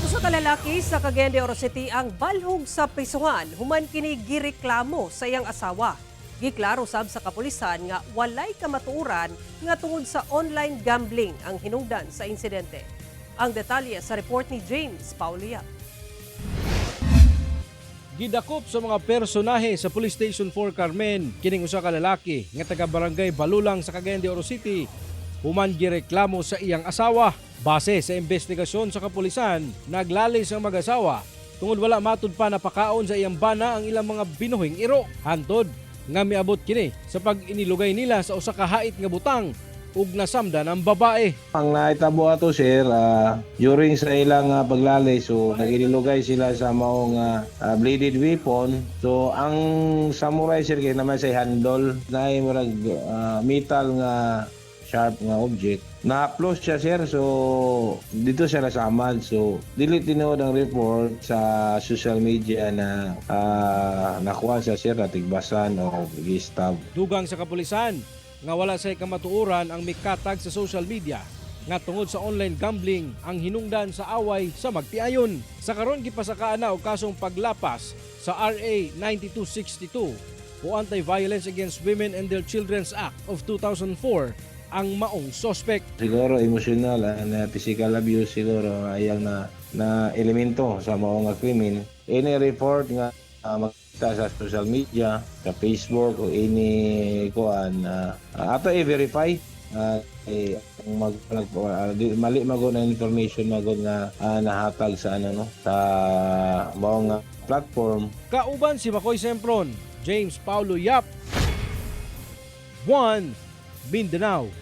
Usa ka lalaki sa Cagayan de Oro City ang balhog sa prisuhan human kini gireklamo sa iyang asawa. Giklaro sab sa kapulisan nga walay kamatuoran nga tungod sa online gambling ang hinungdan sa insidente. Ang detalye sa report ni James Paulia. Gidakop sa mga personahe sa Police Station 4 Carmen kining usa ka lalaki nga taga Barangay Balulang sa Cagayan de Oro City human gireklamo sa iyang asawa. Base sa investigasyon sa kapulisan, naglalis ang mag-asawa tungod wala matud pa napakaon sa iyang bana ang ilang mga binuhing iro. Hantod nga miabot kini sa pag-inilugay nila sa usa ka hait nga butang ug nasamdan ang babae. Ang naitabo ato sir, during sa ilang paglalay, so nagilugay sila sa maong bladed weapon. So ang samurai sir kay naman sa handle na murag metal nga sharp nga object. Na-upload siya sir, so dito siya nasamad. So dili tinuod ang report sa social media na nakuha siya sir na tigbasan o gistab. Dugang sa kapulisan nga wala say kamatuoran ang mikatag sa social media nga tungod sa online gambling ang hinungdan sa away sa magtiayon. Sa karon gipasakaan na og kasong paglapas sa RA 9262 o Anti-Violence Against Women and Their Children's Act of 2004 ang maong suspect. Siguro emotional na physical abuse siguro ayang na elemento sa maong krimen. Any report nga magkita sa social media, sa Facebook o any kuan ato i-verify mali magod na information magod nga nahatag sa sa maong platform. Kauban si Makoy Sempron, James Paulo Yap, 1 Mindanao.